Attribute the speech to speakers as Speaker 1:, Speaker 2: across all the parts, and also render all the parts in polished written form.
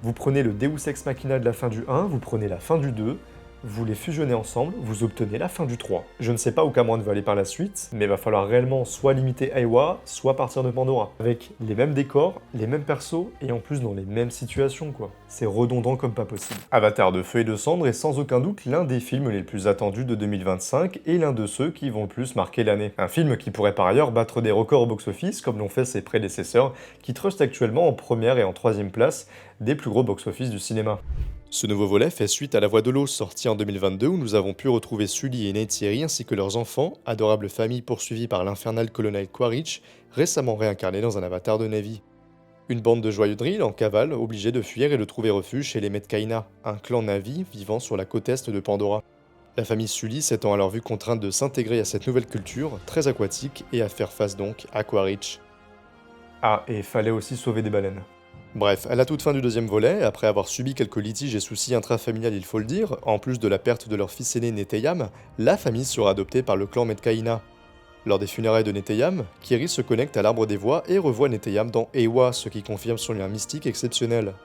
Speaker 1: Vous prenez le Deus Ex Machina de la fin du 1, vous prenez la fin du 2, vous les fusionnez ensemble, vous obtenez la fin du 3. Je ne sais pas où Cameron va aller par la suite, mais va falloir réellement soit limiter Aiwa, soit partir de Pandora. Avec les mêmes décors, les mêmes persos, et en plus dans les mêmes situations quoi. C'est redondant comme pas possible. Avatar de feu et de cendre est sans aucun doute l'un des films les plus attendus de 2025 et l'un de ceux qui vont le plus marquer l'année. Un film qui pourrait par ailleurs battre des records au box-office comme l'ont fait ses prédécesseurs, qui trustent actuellement en première et en troisième place des plus gros box-office du cinéma. Ce nouveau volet fait suite à La Voix de l'eau, sorti en 2022, où nous avons pu retrouver Sully et Neytiri ainsi que leurs enfants, adorable famille poursuivie par l'infernal colonel Quaritch, récemment réincarné dans un avatar de Na'vi. Une bande de joyeux drills en cavale, obligés de fuir et de trouver refuge chez les Metkaina, un clan Na'vi vivant sur la côte est de Pandora. La famille Sully s'étant alors vue contrainte de s'intégrer à cette nouvelle culture, très aquatique, et à faire face donc à Quaritch. Ah, et fallait aussi sauver des baleines. Bref, à la toute fin du deuxième volet, après avoir subi quelques litiges et soucis intrafamiliales il faut le dire, en plus de la perte de leur fils aîné Neteyam, la famille sera adoptée par le clan Metkaina. Lors des funérailles de Neteyam, Kiri se connecte à l'arbre des voix et revoit Neteyam dans Eywa, ce qui confirme son lien mystique exceptionnel.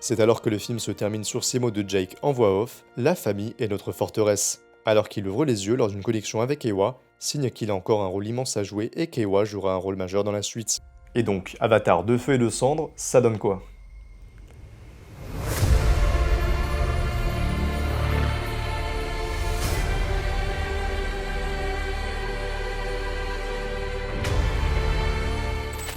Speaker 1: C'est alors que le film se termine sur ces mots de Jake en voix off, « La famille est notre forteresse », alors qu'il ouvre les yeux lors d'une connexion avec Eywa, signe qu'il a encore un rôle immense à jouer et qu'Eywa jouera un rôle majeur dans la suite. Et donc, Avatar de feu et de cendre, ça donne quoi?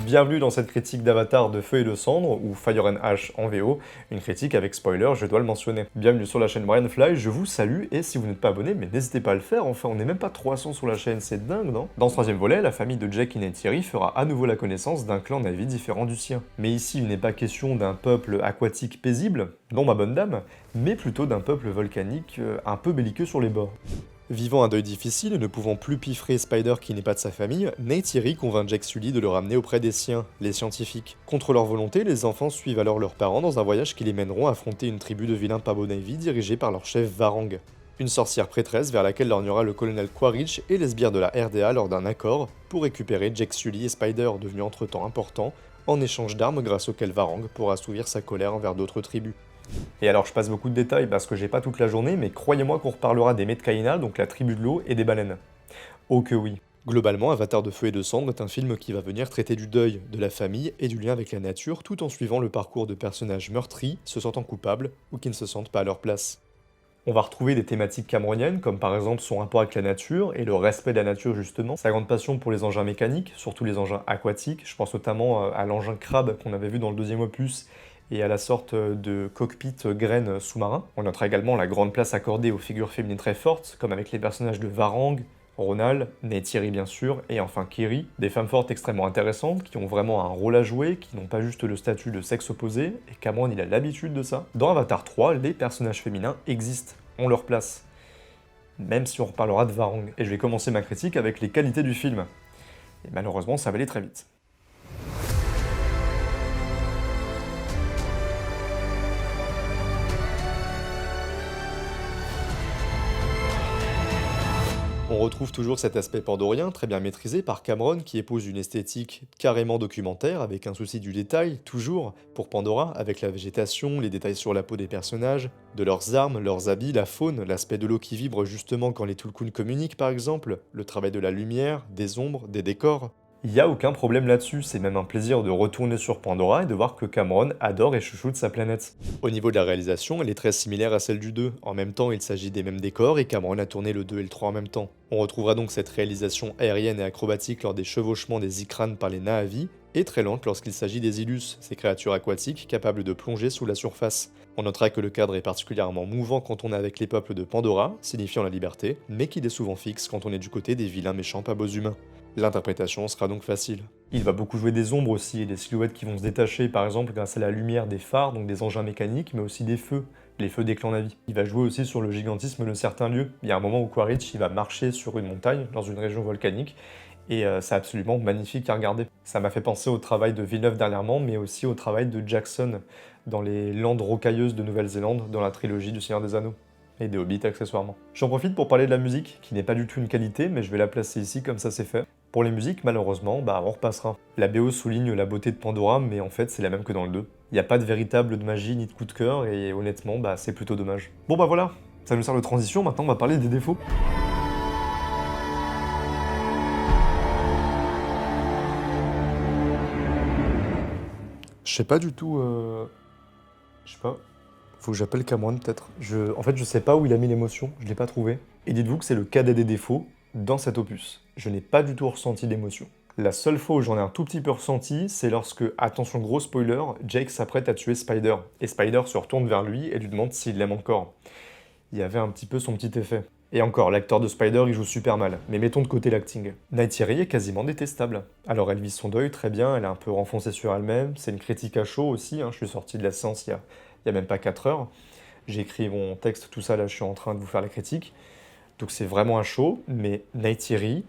Speaker 1: Bienvenue dans cette critique d'Avatar de feu et de cendre, ou Fire and Ash en VO, une critique avec spoiler, je dois le mentionner. Bienvenue sur la chaîne Brian Fly, je vous salue, et si vous n'êtes pas abonné, mais n'hésitez pas à le faire, enfin on n'est même pas 300 sur la chaîne, c'est dingue, non? Dans ce troisième volet, la famille de Jake et Neytiri fera à nouveau la connaissance d'un clan Na'vi différent du sien. Mais ici, il n'est pas question d'un peuple aquatique paisible, non ma bonne dame, mais plutôt d'un peuple volcanique un peu belliqueux sur les bords. Vivant un deuil difficile et ne pouvant plus piffrer Spider qui n'est pas de sa famille, Neytiri convainc Jake Sully de le ramener auprès des siens, les scientifiques. Contre leur volonté, les enfants suivent alors leurs parents dans un voyage qui les mèneront à affronter une tribu de vilains Pabo Na'vi dirigée par leur chef Varang. Une sorcière prêtresse vers laquelle lorgnera le colonel Quaritch et les sbires de la RDA lors d'un accord pour récupérer Jake Sully et Spider, devenus entre-temps importants, en échange d'armes grâce auxquelles Varang pourra assouvir sa colère envers d'autres tribus. Et alors je passe beaucoup de détails parce que j'ai pas toute la journée, mais croyez-moi qu'on reparlera des Metkaina, donc la tribu de l'eau, et des baleines. Oh que oui. Globalement, Avatar de feu et de cendre est un film qui va venir traiter du deuil, de la famille et du lien avec la nature, tout en suivant le parcours de personnages meurtris, se sentant coupables ou qui ne se sentent pas à leur place. On va retrouver des thématiques camerouniennes, comme par exemple son rapport avec la nature et le respect de la nature justement, sa grande passion pour les engins mécaniques, surtout les engins aquatiques, je pense notamment à l'engin crabe qu'on avait vu dans le deuxième opus, et à la sorte de cockpit graine sous-marin. On notera également la grande place accordée aux figures féminines très fortes, comme avec les personnages de Varang, Ronald, Neytiri bien sûr, et enfin Kiri, des femmes fortes extrêmement intéressantes, qui ont vraiment un rôle à jouer, qui n'ont pas juste le statut de sexe opposé, et Cameron il a l'habitude de ça. Dans Avatar 3, les personnages féminins existent, ont leur place. Même si on reparlera de Varang. Et je vais commencer ma critique avec les qualités du film. Et malheureusement ça va aller très vite. On retrouve toujours cet aspect pandorien, très bien maîtrisé par Cameron, qui épouse une esthétique carrément documentaire, avec un souci du détail, toujours, pour Pandora, avec la végétation, les détails sur la peau des personnages, de leurs armes, leurs habits, la faune, l'aspect de l'eau qui vibre justement quand les Tulkun communiquent par exemple, le travail de la lumière, des ombres, des décors. Il n'y a aucun problème là-dessus, c'est même un plaisir de retourner sur Pandora et de voir que Cameron adore et chouchoute sa planète. Au niveau de la réalisation, elle est très similaire à celle du 2. En même temps, il s'agit des mêmes décors et Cameron a tourné le 2 et le 3 en même temps. On retrouvera donc cette réalisation aérienne et acrobatique lors des chevauchements des Ikrans par les Na'vi, et très lente lorsqu'il s'agit des Illus, ces créatures aquatiques capables de plonger sous la surface. On notera que le cadre est particulièrement mouvant quand on est avec les peuples de Pandora, signifiant la liberté, mais qu'il est souvent fixe quand on est du côté des vilains méchants pas beaux humains. L'interprétation sera donc facile. Il va beaucoup jouer des ombres aussi et des silhouettes qui vont se détacher, par exemple grâce à la lumière des phares, donc des engins mécaniques, mais aussi des feux, les feux des clans Na'vi. Il va jouer aussi sur le gigantisme de certains lieux. Il y a un moment où Quaritch il va marcher sur une montagne, dans une région volcanique, et c'est absolument magnifique à regarder. Ça m'a fait penser au travail de Villeneuve dernièrement, mais aussi au travail de Jackson dans les landes rocailleuses de Nouvelle-Zélande, dans la trilogie du Seigneur des Anneaux. Et des Hobbits accessoirement. J'en profite pour parler de la musique, qui n'est pas du tout une qualité, mais je vais la placer ici comme ça c'est fait. Pour les musiques, malheureusement, bah on repassera. La BO souligne la beauté de Pandora, mais en fait c'est la même que dans le 2. Il n'y a pas de véritable de magie ni de coup de cœur, et honnêtement, bah c'est plutôt dommage. Bon bah voilà, ça nous sert de transition, maintenant on va parler des défauts. Je sais pas du tout, je sais pas. Faut que j'appelle Cameron peut-être. En fait, je sais pas où il a mis l'émotion, je l'ai pas trouvé. Et dites-vous que c'est le cadet des défauts dans cet opus. Je n'ai pas du tout ressenti d'émotion. La seule fois où j'en ai un tout petit peu ressenti, c'est lorsque, attention gros spoiler, Jake s'apprête à tuer Spider. Et Spider se retourne vers lui et lui demande s'il l'aime encore. Il y avait un petit peu son petit effet. Et encore, l'acteur de Spider, il joue super mal. Mais mettons de côté l'acting. Neytiri est quasiment détestable. Alors elle vit son deuil très bien, elle est un peu renfoncée sur elle-même, c'est une critique à chaud aussi, hein. Je suis sorti de la séance il y a même pas 4 heures. J'ai écrit mon texte, tout ça, là je suis en train de vous faire la critique. Donc c'est vraiment à chaud, mais Neytiri,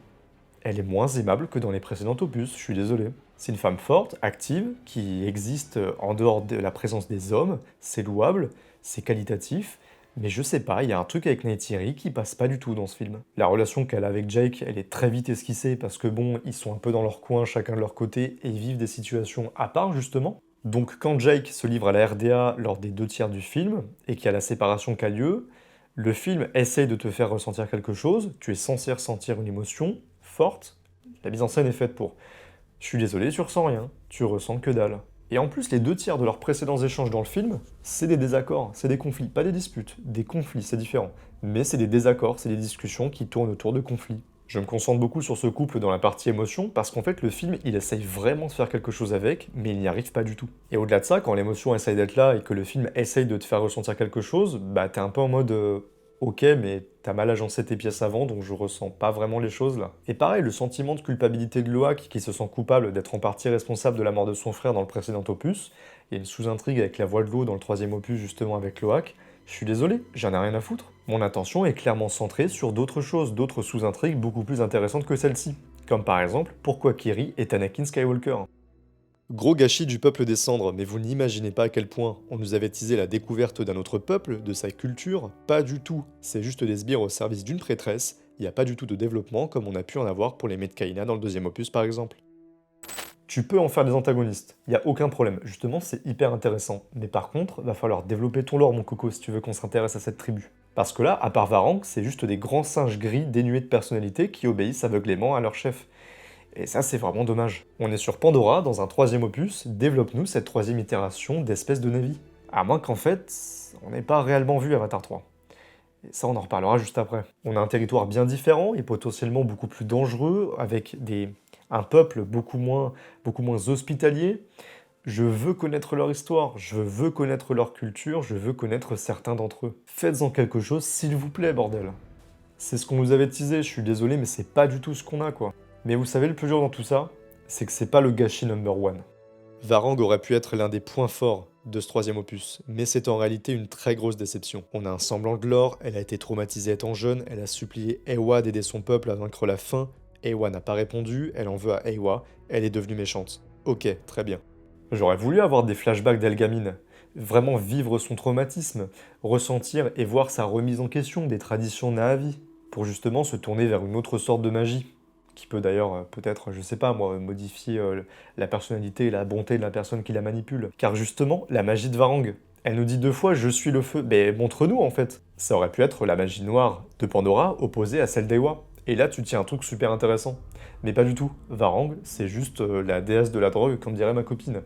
Speaker 1: elle est moins aimable que dans les précédents opus, je suis désolé. C'est une femme forte, active, qui existe en dehors de la présence des hommes, c'est louable, c'est qualitatif, mais je sais pas, il y a un truc avec Neytiri qui passe pas du tout dans ce film. La relation qu'elle a avec Jake, elle est très vite esquissée parce que bon, ils sont un peu dans leur coin, chacun de leur côté, et ils vivent des situations à part justement. Donc quand Jake se livre à la RDA lors des 2 tiers du film, et qu'il y a la séparation qui a lieu, le film essaye de te faire ressentir quelque chose, tu es censé ressentir une émotion forte, la mise en scène est faite pour. Je suis désolé, tu ressens rien, tu ressens que dalle. Et en plus, les 2 tiers de leurs précédents échanges dans le film, c'est des désaccords, c'est des conflits, pas des disputes, des conflits, c'est différent. Mais c'est des désaccords, c'est des discussions qui tournent autour de conflits. Je me concentre beaucoup sur ce couple dans la partie émotion parce qu'en fait le film il essaye vraiment de faire quelque chose avec mais il n'y arrive pas du tout. Et au-delà de ça, quand l'émotion essaye d'être là et que le film essaye de te faire ressentir quelque chose, bah t'es un peu en mode ok mais t'as mal agencé tes pièces avant donc je ressens pas vraiment les choses là. Et pareil, le sentiment de culpabilité de Loak qui se sent coupable d'être en partie responsable de la mort de son frère dans le précédent opus, il y a une sous-intrigue avec la voix de l'eau dans le 3e opus justement avec Loak. Je suis désolé, j'en ai rien à foutre. Mon attention est clairement centrée sur d'autres choses, d'autres sous-intrigues beaucoup plus intéressantes que celle-ci. Comme par exemple, pourquoi Kiri est Anakin Skywalker. Gros gâchis du peuple des cendres, mais vous n'imaginez pas à quel point on nous avait teasé la découverte d'un autre peuple, de sa culture. Pas du tout, c'est juste des sbires au service d'une prêtresse, il n'y a pas du tout de développement comme on a pu en avoir pour les Medcaïna dans le 2e opus par exemple. Tu peux en faire des antagonistes, il n'y a aucun problème, justement c'est hyper intéressant. Mais par contre, va falloir développer ton lore mon coco si tu veux qu'on s'intéresse à cette tribu. Parce que là, à part Varang, c'est juste des grands singes gris dénués de personnalité qui obéissent aveuglément à leur chef. Et ça c'est vraiment dommage. On est sur Pandora, dans un 3e opus, développe-nous cette 3e itération d'espèce de Na'vi. À moins qu'en fait, on n'ait pas réellement vu Avatar 3. Et ça on en reparlera juste après. On a un territoire bien différent et potentiellement beaucoup plus dangereux, avec un peuple beaucoup moins hospitalier. Je veux connaître leur histoire, je veux connaître leur culture, je veux connaître certains d'entre eux. Faites-en quelque chose, s'il vous plaît, bordel. C'est ce qu'on nous avait teasé, je suis désolé, mais c'est pas du tout ce qu'on a, quoi. Mais vous savez, le plus dur dans tout ça, c'est que c'est pas le gâchis number one. Varang aurait pu être l'un des points forts de ce 3e opus, mais c'est en réalité une très grosse déception. On a un semblant de lore, elle a été traumatisée étant jeune, elle a supplié Eywa d'aider son peuple à vaincre la faim, Eywa n'a pas répondu, elle en veut à Eywa, elle est devenue méchante. Ok, très bien. J'aurais voulu avoir des flashbacks d'Elgamine, vraiment vivre son traumatisme, ressentir et voir sa remise en question des traditions Na'vi, pour justement se tourner vers une autre sorte de magie, qui peut d'ailleurs peut-être, je sais pas moi, modifier la personnalité et la bonté de la personne qui la manipule. Car justement, la magie de Varang, elle nous dit 2 fois je suis le feu, mais montre-nous en fait. Ça aurait pu être la magie noire de Pandora opposée à celle d'Eywa. Et là tu tiens un truc super intéressant. Mais pas du tout. Varang, c'est juste la déesse de la drogue, comme dirait ma copine.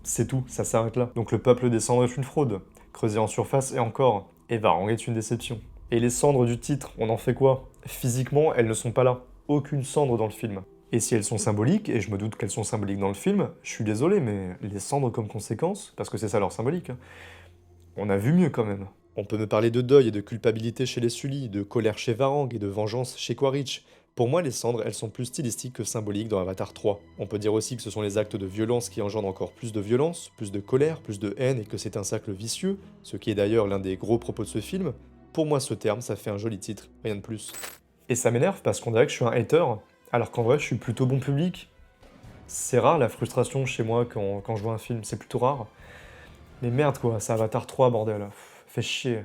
Speaker 1: C'est tout, ça s'arrête là. Donc le peuple des cendres est une fraude, creusé en surface et encore. Et Varang est une déception. Et les cendres du titre, on en fait quoi? Physiquement, elles ne sont pas là. Aucune cendre dans le film. Et si elles sont symboliques, et je me doute qu'elles sont symboliques dans le film, je suis désolé, mais les cendres comme conséquence, parce que c'est ça leur symbolique, hein, on a vu mieux quand même. On peut me parler de deuil et de culpabilité chez les Sully, de colère chez Varang et de vengeance chez Quaritch. Pour moi, les cendres, elles sont plus stylistiques que symboliques dans Avatar 3. On peut dire aussi que ce sont les actes de violence qui engendrent encore plus de violence, plus de colère, plus de haine et que c'est un cercle vicieux, ce qui est d'ailleurs l'un des gros propos de ce film. Pour moi, ce terme, ça fait un joli titre, rien de plus. Et ça m'énerve parce qu'on dirait que je suis un hater, alors qu'en vrai, je suis plutôt bon public. C'est rare la frustration chez moi quand je vois un film, c'est plutôt rare. Mais merde quoi, c'est Avatar 3, bordel. Pff, fait chier.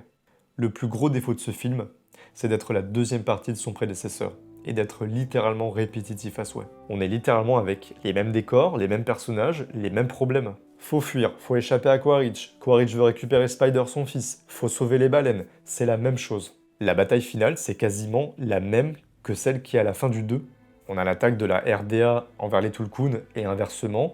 Speaker 1: Le plus gros défaut de ce film, c'est d'être la 2e partie de son prédécesseur. et d'être littéralement répétitif à souhait. On est littéralement avec les mêmes décors, les mêmes personnages, les mêmes problèmes. Faut fuir, faut échapper à Quaritch. Quaritch veut récupérer Spider, son fils. Faut sauver les baleines. C'est la même chose. La bataille finale, c'est quasiment la même que celle qui est à la fin du 2. On a l'attaque de la RDA envers les Tulkun et inversement,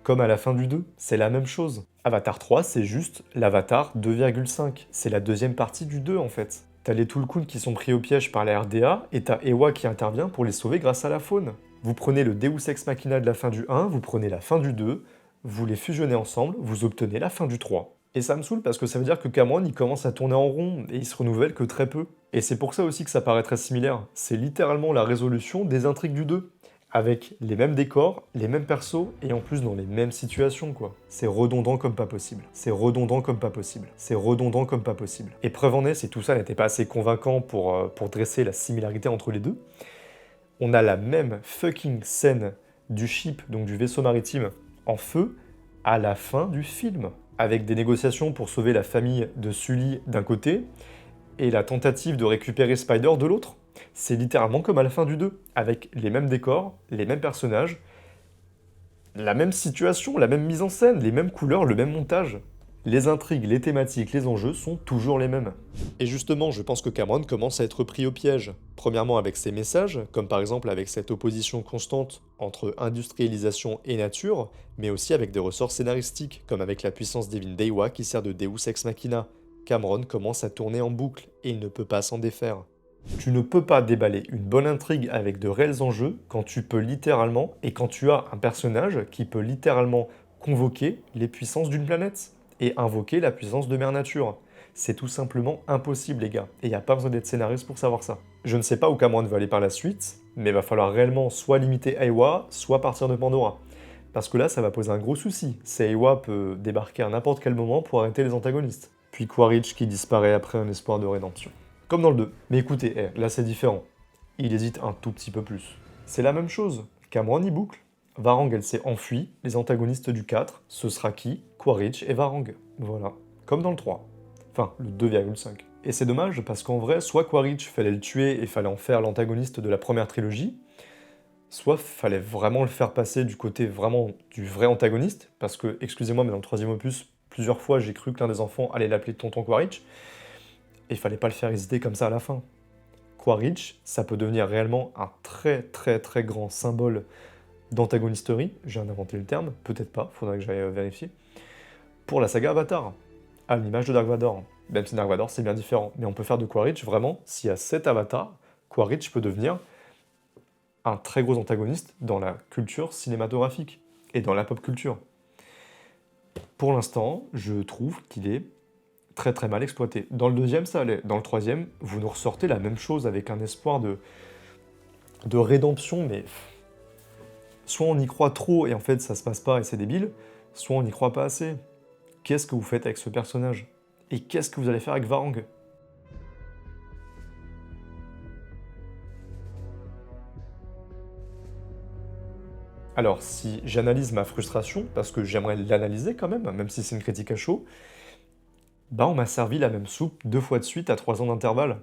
Speaker 1: comme à la fin du 2. C'est la même chose. Avatar 3, c'est juste l'Avatar 2,5. C'est la deuxième partie du 2 en fait. T'as les Tulkun qui sont pris au piège par la RDA et t'as Eywa qui intervient pour les sauver grâce à la faune. Vous prenez le Deus Ex Machina de la fin du 1, vous prenez la fin du 2, vous les fusionnez ensemble, vous obtenez la fin du 3. Et ça me saoule parce que ça veut dire que Cameron il commence à tourner en rond et il se renouvelle que très peu. Et c'est pour ça aussi que ça paraît très similaire. C'est littéralement la résolution des intrigues du 2. Avec les mêmes décors, les mêmes persos, et en plus dans les mêmes situations, quoi. C'est redondant comme pas possible. C'est redondant comme pas possible. C'est redondant comme pas possible. Et preuve en est, si tout ça n'était pas assez convaincant pour dresser la similarité entre les deux, on a la même fucking scène du ship, donc du vaisseau maritime, en feu, à la fin du film. Avec des négociations pour sauver la famille de Sully d'un côté, et la tentative de récupérer Spider de l'autre. C'est littéralement comme à la fin du 2, avec les mêmes décors, les mêmes personnages, la même situation, la même mise en scène, les mêmes couleurs, le même montage. Les intrigues, les thématiques, les enjeux sont toujours les mêmes. Et justement, je pense que Cameron commence à être pris au piège. Premièrement avec ses messages, comme par exemple avec cette opposition constante entre industrialisation et nature, mais aussi avec des ressorts scénaristiques, comme avec la puissance divine d'Eywa qui sert de Deus Ex Machina. Cameron commence à tourner en boucle, et il ne peut pas s'en défaire. Tu ne peux pas déballer une bonne intrigue avec de réels enjeux quand tu peux littéralement, et quand tu as un personnage qui peut littéralement convoquer les puissances d'une planète, et invoquer la puissance de Mère Nature. C'est tout simplement impossible les gars, et il n'y a pas besoin d'être scénariste pour savoir ça. Je ne sais pas où Cameron va aller par la suite, mais il va falloir réellement soit limiter Eywa, soit partir de Pandora. Parce que là, ça va poser un gros souci. Eywa peut débarquer à n'importe quel moment pour arrêter les antagonistes. Puis Quaritch qui disparaît après un espoir de rédemption. Comme dans le 2. Mais écoutez, là c'est différent. Il hésite un tout petit peu plus. C'est la même chose. Cameron y boucle. Varang, elle s'est enfuie. Les antagonistes du 4, ce sera qui? Quaritch et Varang. Voilà. Comme dans le 3. Enfin, le 2,5. Et c'est dommage parce qu'en vrai, soit Quaritch fallait le tuer et fallait en faire l'antagoniste de la première trilogie, soit fallait vraiment le faire passer du côté vraiment du vrai antagoniste, parce que, excusez-moi, mais dans le troisième opus, plusieurs fois j'ai cru que l'un des enfants allait l'appeler Tonton Quaritch, et il fallait pas le faire hésiter comme ça à la fin. Quaritch, ça peut devenir réellement un très très très grand symbole d'antagonisterie, je viens d'inventer le terme, peut-être pas, faudrait que j'aille vérifier, pour la saga Avatar, à l'image de Dark Vador. Même si Dark Vador c'est bien différent, mais on peut faire de Quaritch vraiment, s'il y a 7 avatars, Quaritch peut devenir un très gros antagoniste dans la culture cinématographique et dans la pop culture. Pour l'instant, je trouve qu'il est très très mal exploité. Dans le deuxième, ça allait. Dans le troisième, vous nous ressortez la même chose avec un espoir de rédemption, mais soit on y croit trop et en fait ça se passe pas et c'est débile, soit on n'y croit pas assez. Qu'est-ce que vous faites avec ce personnage? Et qu'est-ce que vous allez faire avec Varang? Alors, si j'analyse ma frustration, parce que j'aimerais l'analyser quand même si c'est une critique à chaud, bah on m'a servi la même soupe 2 fois de suite à 3 ans d'intervalle.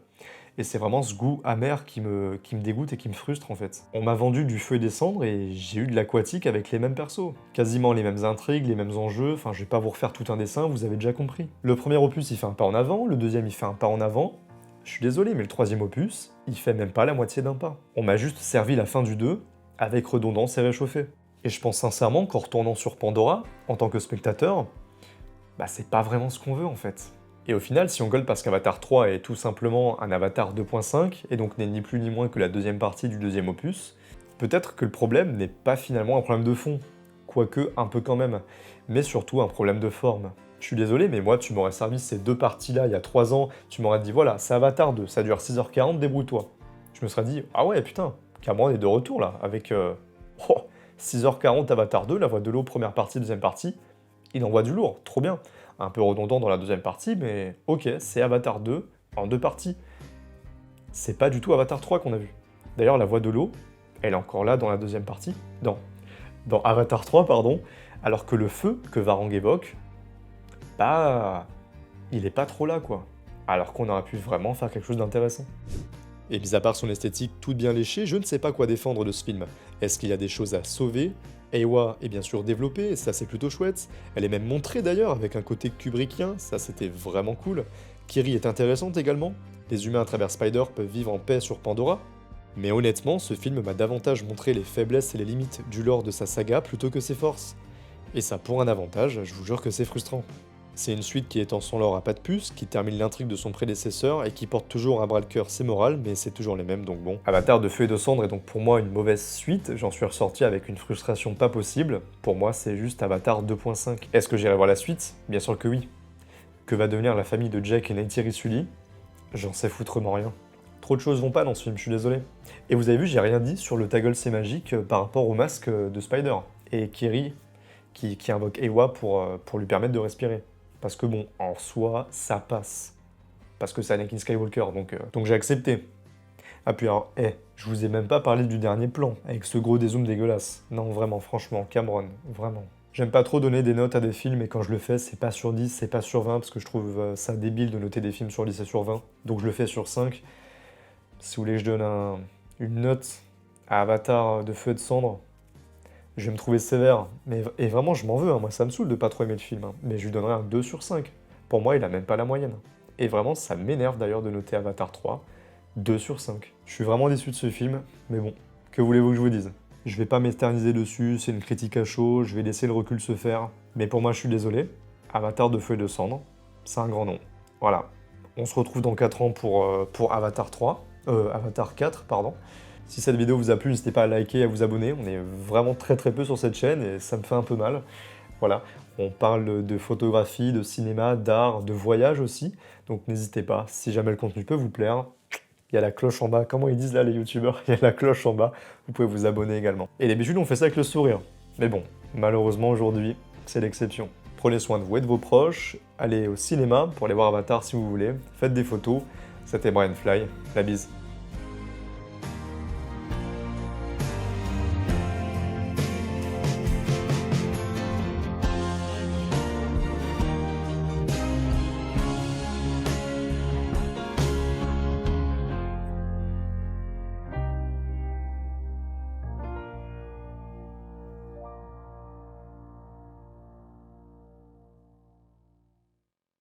Speaker 1: Et c'est vraiment ce goût amer qui me dégoûte et qui me frustre en fait. On m'a vendu du feu et des cendres et j'ai eu de l'aquatique avec les mêmes persos. Quasiment les mêmes intrigues, les mêmes enjeux, enfin je vais pas vous refaire tout un dessin, vous avez déjà compris. Le premier opus il fait un pas en avant, le deuxième il fait un pas en avant. Je suis désolé mais le troisième opus, il fait même pas la moitié d'un pas. On m'a juste servi la fin du 2 avec redondance et réchauffé. Et je pense sincèrement qu'en retournant sur Pandora, en tant que spectateur, bah c'est pas vraiment ce qu'on veut en fait. Et au final, si on gueule parce qu'Avatar 3 est tout simplement un Avatar 2.5, et donc n'est ni plus ni moins que la deuxième partie du deuxième opus, peut-être que le problème n'est pas finalement un problème de fond, quoique un peu quand même, mais surtout un problème de forme. Je suis désolé, mais moi, tu m'aurais servi ces deux parties-là il y a 3 ans, tu m'aurais dit voilà, c'est Avatar 2, ça dure 6h40, débrouille-toi. Je me serais dit, ah ouais, putain, Cameron est de retour là, avec 6h40 Avatar 2, la voix de l'eau, première partie, deuxième partie, il envoie du lourd, trop bien. Un peu redondant dans la deuxième partie, mais ok, c'est Avatar 2 en 2 parties. C'est pas du tout Avatar 3 qu'on a vu. D'ailleurs, la voix de l'eau, elle est encore là dans la deuxième partie, dans Avatar 3, pardon, alors que le feu que Varang évoque, bah, il est pas trop là, quoi. Alors qu'on aurait pu vraiment faire quelque chose d'intéressant. Et mis à part son esthétique toute bien léchée, je ne sais pas quoi défendre de ce film. Est-ce qu'il y a des choses à sauver? Ewa est bien sûr développée, ça c'est plutôt chouette. Elle est même montrée d'ailleurs avec un côté kubrickien, ça c'était vraiment cool. Kiri est intéressante également. Les humains à travers Spider peuvent vivre en paix sur Pandora. Mais honnêtement, ce film m'a davantage montré les faiblesses et les limites du lore de sa saga plutôt que ses forces. Et ça pour un avantage, je vous jure que c'est frustrant. C'est une suite qui étend son lore à pas de puce, qui termine l'intrigue de son prédécesseur et qui porte toujours à bras le cœur ses morales, mais c'est toujours les mêmes donc bon. Avatar de Feu et de Cendre est donc pour moi une mauvaise suite, j'en suis ressorti avec une frustration pas possible. Pour moi, c'est juste Avatar 2.5. Est-ce que j'irai voir la suite? Bien sûr que oui. Que va devenir la famille de Jack et Neytiri Sully? J'en sais foutrement rien. Trop de choses vont pas dans ce film, je suis désolé. Et vous avez vu, j'ai rien dit sur le Taggle c'est magique par rapport au masque de Spider. Et Kiri qui invoque Ewa pour lui permettre de respirer. Parce que bon, en soi, ça passe. Parce que c'est Anakin Skywalker, donc j'ai accepté. Ah puis alors, je vous ai même pas parlé du dernier plan, avec ce gros dézoom dégueulasse. Non, vraiment, franchement, Cameron, vraiment. J'aime pas trop donner des notes à des films, et quand je le fais, c'est pas sur 10, c'est pas sur 20, parce que je trouve ça débile de noter des films sur 10 et sur 20. Donc je le fais sur 5. Si vous voulez que je donne une note à Avatar de Feu et de Cendre, je vais me trouver sévère. Et vraiment, je m'en veux, hein. Moi ça me saoule de pas trop aimer le film, hein. Mais je lui donnerais un 2 sur 5. Pour moi, il a même pas la moyenne. Et vraiment, ça m'énerve d'ailleurs de noter Avatar 3 2 sur 5. Je suis vraiment déçu de ce film, mais bon, que voulez-vous que je vous dise? Je vais pas m'éterniser dessus, c'est une critique à chaud, je vais laisser le recul se faire. Mais pour moi, je suis désolé, Avatar de Feu et de Cendre, c'est un grand nom. Voilà. On se retrouve dans 4 ans pour Avatar 3, Avatar 4, pardon. Si cette vidéo vous a plu, n'hésitez pas à liker et à vous abonner. On est vraiment très peu sur cette chaîne et ça me fait un peu mal. Voilà, on parle de photographie, de cinéma, d'art, de voyage aussi. Donc n'hésitez pas, si jamais le contenu peut vous plaire, il y a la cloche en bas. Comment ils disent là les youtubeurs? Il y a la cloche en bas, vous pouvez vous abonner également. Et d'habitude on fait ça avec le sourire. Mais bon, malheureusement aujourd'hui, c'est l'exception. Prenez soin de vous et de vos proches, allez au cinéma pour aller voir Avatar si vous voulez, faites des photos. C'était Brian Fly, la bise.